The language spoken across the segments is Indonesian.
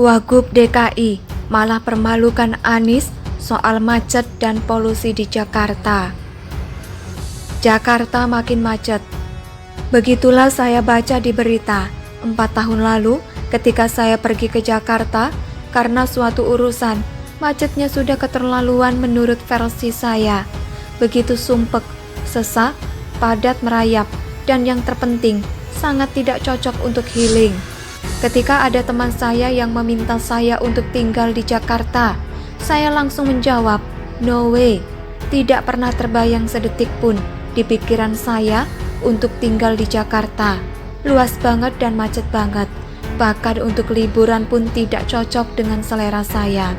Wagub DKI malah permalukan Anies soal macet dan polusi di Jakarta. Jakarta makin macet. Begitulah saya baca di berita 4 tahun lalu ketika saya pergi ke Jakarta karena suatu urusan. Macetnya sudah keterlaluan menurut versi saya. Begitu sumpek, sesak, padat merayap, dan yang terpenting, sangat tidak cocok untuk healing. Ketika ada teman saya yang meminta saya untuk tinggal di Jakarta, saya langsung menjawab, no way. Tidak pernah terbayang sedetik pun di pikiran saya untuk tinggal di Jakarta. Luas banget dan macet banget. Bahkan untuk liburan pun tidak cocok dengan selera saya.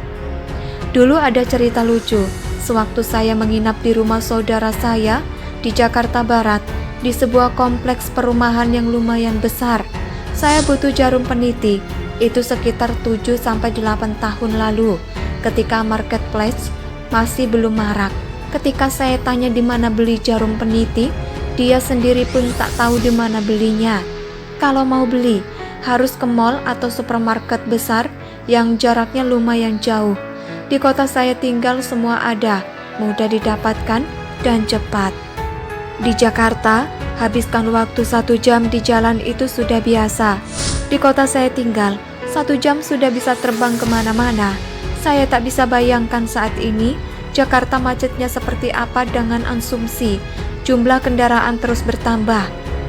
Dulu ada cerita lucu, sewaktu saya menginap di rumah saudara saya di Jakarta Barat, di sebuah kompleks perumahan yang lumayan besar. Saya butuh jarum peniti, itu sekitar 7-8 tahun lalu, ketika marketplace masih belum marak. Ketika saya tanya di mana beli jarum peniti, dia sendiri pun tak tahu di mana belinya. Kalau mau beli, harus ke mall atau supermarket besar yang jaraknya lumayan jauh. Di kota saya tinggal semua ada, mudah didapatkan dan cepat. Di Jakarta, habiskan waktu 1 jam di jalan itu sudah biasa. Di kota saya tinggal, 1 jam sudah bisa terbang kemana-mana. Saya tak bisa bayangkan saat ini Jakarta macetnya seperti apa dengan asumsi jumlah kendaraan terus bertambah.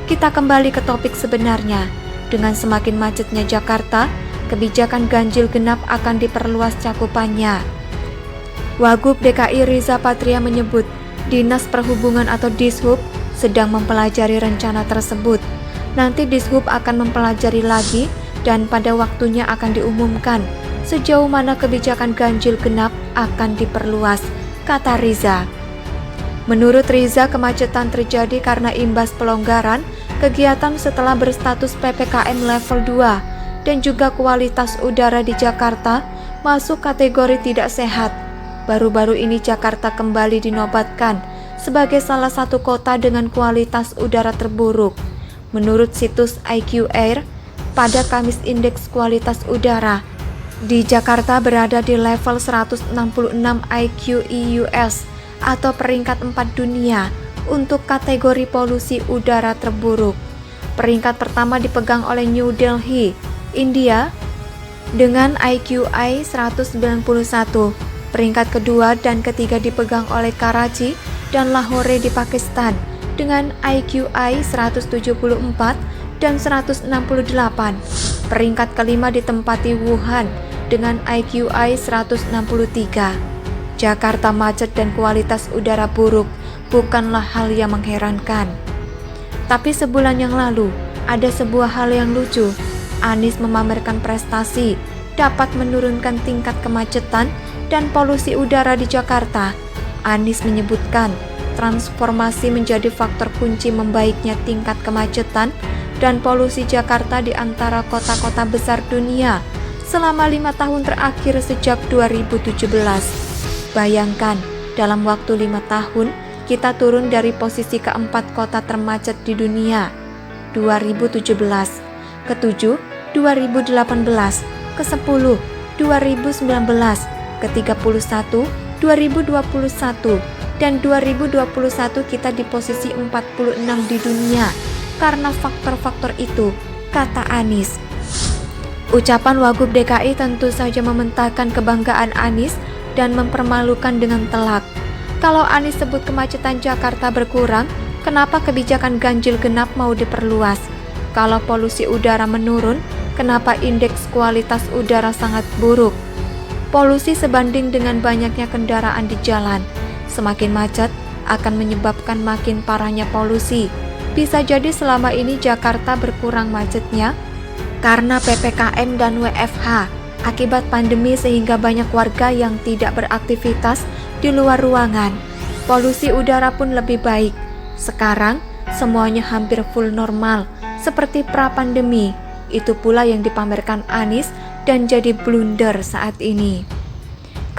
Kita kembali ke topik sebenarnya. Dengan semakin macetnya Jakarta, kebijakan ganjil genap akan diperluas cakupannya. Wagub DKI Riza Patria menyebut Dinas Perhubungan atau Dishub sedang mempelajari rencana tersebut. Nanti Dishub akan mempelajari lagi dan pada waktunya akan diumumkan sejauh mana kebijakan ganjil genap akan diperluas, kata Riza. Menurut Riza, kemacetan terjadi karena imbas pelonggaran kegiatan setelah berstatus PPKM level 2 dan juga kualitas udara di Jakarta masuk kategori tidak sehat. Baru-baru ini Jakarta kembali dinobatkan sebagai salah satu kota dengan kualitas udara terburuk. Menurut situs IQ Air, pada Kamis indeks kualitas udara di Jakarta berada di level 166 IQ EUS atau peringkat 4 dunia untuk kategori polusi udara terburuk. Peringkat pertama dipegang oleh New Delhi, India dengan IQI 191. Peringkat kedua dan ketiga dipegang oleh Karachi dan Lahore di Pakistan dengan IQI 174 dan 168. Peringkat kelima ditempati Wuhan dengan IQI 163. Jakarta macet dan kualitas udara buruk bukanlah hal yang mengherankan. Tapi sebulan yang lalu, ada sebuah hal yang lucu. Anies memamerkan prestasi dapat menurunkan tingkat kemacetan dan polusi udara di Jakarta. Anies menyebutkan transformasi menjadi faktor kunci membaiknya tingkat kemacetan dan polusi Jakarta di antara kota-kota besar dunia selama 5 tahun terakhir sejak 2017. Bayangkan, dalam waktu 5 tahun, kita turun dari posisi keempat kota termacet di dunia, 2017, ke-7, 2018, ke-10, 2019, ke-31, 2021, dan 2021 kita di posisi 46 di dunia karena faktor-faktor itu, kata Anies. Ucapan Wagub DKI tentu saja mementahkan kebanggaan Anies dan mempermalukan dengan telak. Kalau Anies sebut kemacetan Jakarta berkurang, kenapa kebijakan ganjil genap mau diperluas? Kalau polusi udara menurun, kenapa indeks kualitas udara sangat buruk? Polusi sebanding dengan banyaknya kendaraan di jalan. Semakin macet akan menyebabkan makin parahnya polusi. Bisa jadi selama ini Jakarta berkurang macetnya karena PPKM dan WFH akibat pandemi sehingga banyak warga yang tidak beraktivitas di luar ruangan. Polusi udara pun lebih baik. Sekarang semuanya hampir full normal seperti pra-pandemi. Itu pula yang dipamerkan Anies dan jadi blunder saat ini.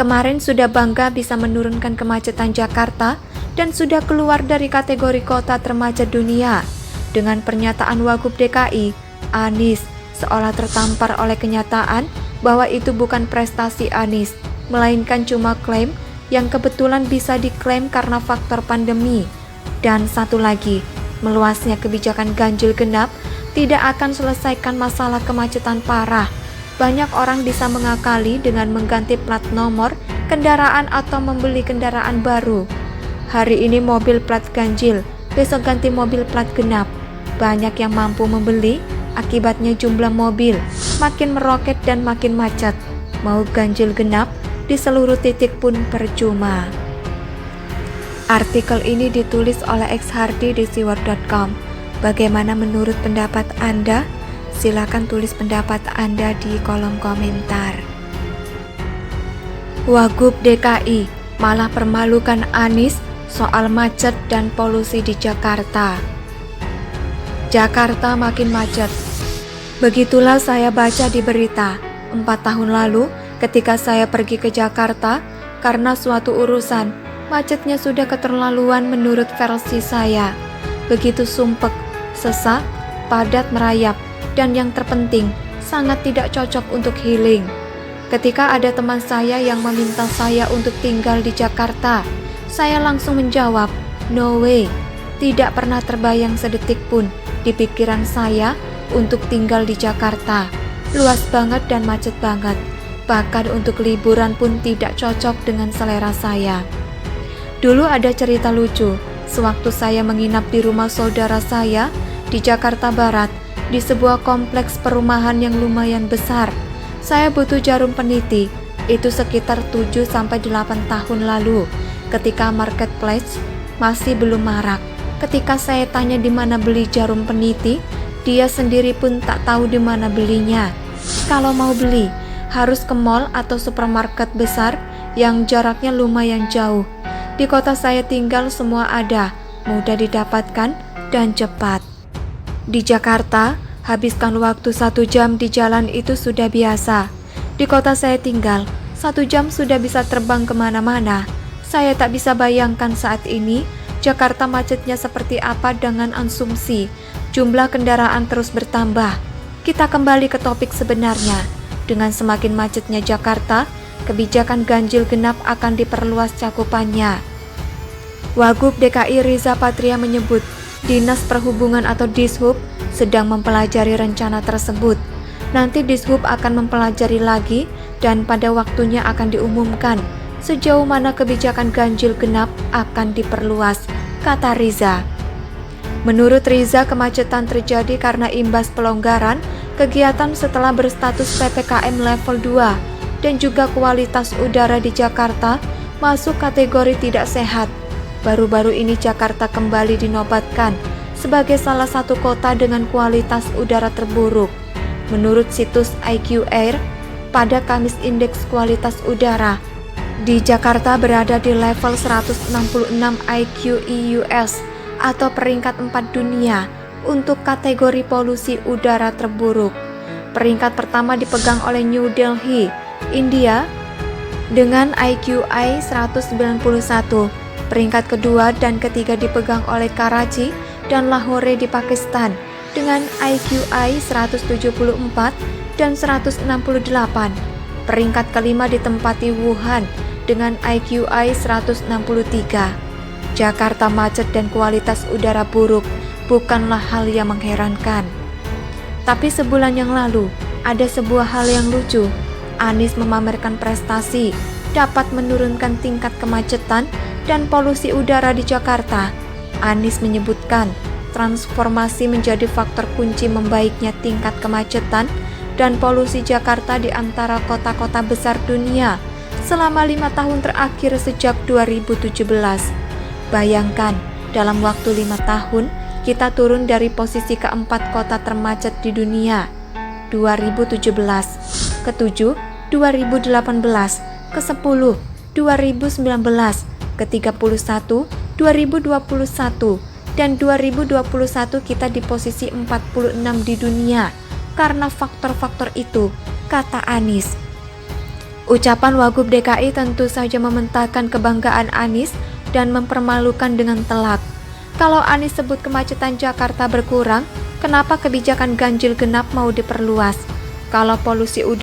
Kemarin sudah bangga bisa menurunkan kemacetan Jakarta dan sudah keluar dari kategori kota termacet dunia. Dengan pernyataan Wagub DKI, Anies seolah tertampar oleh kenyataan bahwa itu bukan prestasi Anies, melainkan cuma klaim yang kebetulan bisa diklaim karena faktor pandemi. Dan satu lagi, meluasnya kebijakan ganjil genap tidak akan selesaikan masalah kemacetan parah. Banyak orang bisa mengakali dengan mengganti plat nomor kendaraan atau membeli kendaraan baru. Hari ini mobil plat ganjil, besok ganti mobil plat genap. Banyak yang mampu membeli, akibatnya jumlah mobil makin meroket dan makin macet. Mau ganjil genap di seluruh titik pun percuma. Artikel ini ditulis oleh X Hardy di siwar.com. Bagaimana menurut pendapat Anda? Silakan tulis pendapat Anda di kolom komentar. Wagub DKI malah permalukan Anies soal macet dan polusi di Jakarta. Jakarta makin macet. Begitulah saya baca di berita 4 tahun lalu ketika saya pergi ke Jakarta karena suatu urusan. Macetnya sudah keterlaluan menurut versi saya. Begitu sumpek, sesak, padat merayap, dan yang terpenting, sangat tidak cocok untuk healing. Ketika ada teman saya yang meminta saya untuk tinggal di Jakarta, saya langsung menjawab, no way. Tidak pernah terbayang sedetik pun di pikiran saya untuk tinggal di Jakarta. Luas banget dan macet banget. Bahkan untuk liburan pun tidak cocok dengan selera saya. Dulu ada cerita lucu, sewaktu saya menginap di rumah saudara saya di Jakarta Barat, di sebuah kompleks perumahan yang lumayan besar. Saya butuh jarum peniti, itu sekitar 7-8 tahun lalu, ketika marketplace masih belum marak. Ketika saya tanya di mana beli jarum peniti, dia sendiri pun tak tahu di mana belinya. Kalau mau beli, harus ke mall atau supermarket besar yang jaraknya lumayan jauh. Di kota saya tinggal semua ada, mudah didapatkan dan cepat. Di Jakarta, habiskan waktu 1 jam di jalan itu sudah biasa. Di kota saya tinggal, 1 jam sudah bisa terbang kemana-mana. Saya tak bisa bayangkan saat ini Jakarta macetnya seperti apa dengan asumsi jumlah kendaraan terus bertambah. Kita kembali ke topik sebenarnya. Dengan semakin macetnya Jakarta, kebijakan ganjil genap akan diperluas cakupannya. Wagub DKI Riza Patria menyebut Dinas Perhubungan atau Dishub sedang mempelajari rencana tersebut. Nanti Dishub akan mempelajari lagi dan pada waktunya akan diumumkan sejauh mana kebijakan ganjil genap akan diperluas, kata Riza. Menurut Riza, kemacetan terjadi karena imbas pelonggaran kegiatan setelah berstatus PPKM level 2 dan juga kualitas udara di Jakarta masuk kategori tidak sehat. Baru-baru ini Jakarta kembali dinobatkan sebagai salah satu kota dengan kualitas udara terburuk. Menurut situs IQ Air, pada Kamis indeks kualitas udara di Jakarta berada di level 166 IQ EUS atau peringkat 4 dunia untuk kategori polusi udara terburuk. Peringkat pertama dipegang oleh New Delhi, India dengan IQI 191. Peringkat kedua dan ketiga dipegang oleh Karachi dan Lahore di Pakistan dengan IQI 174 dan 168. Peringkat kelima ditempati Wuhan dengan IQI 163. Jakarta macet dan kualitas udara buruk bukanlah hal yang mengherankan. Tapi sebulan yang lalu, ada sebuah hal yang lucu. Anies memamerkan prestasi dapat menurunkan tingkat kemacetan dan polusi udara di Jakarta. Anies menyebutkan transformasi menjadi faktor kunci membaiknya tingkat kemacetan dan polusi Jakarta di antara kota-kota besar dunia selama 5 tahun terakhir sejak 2017. Bayangkan, dalam waktu 5 tahun, kita turun dari posisi keempat kota termacet di dunia, 2017, ke-7, 2018, ke-10, 2019, ke-31, 2021, dan 2021 kita di posisi 46 di dunia karena faktor-faktor itu, kata Anies. Ucapan Wagub DKI tentu saja mementahkan kebanggaan Anies dan mempermalukan dengan telak. Kalau Anies sebut kemacetan Jakarta berkurang, kenapa kebijakan ganjil genap mau diperluas? Kalau polusi udara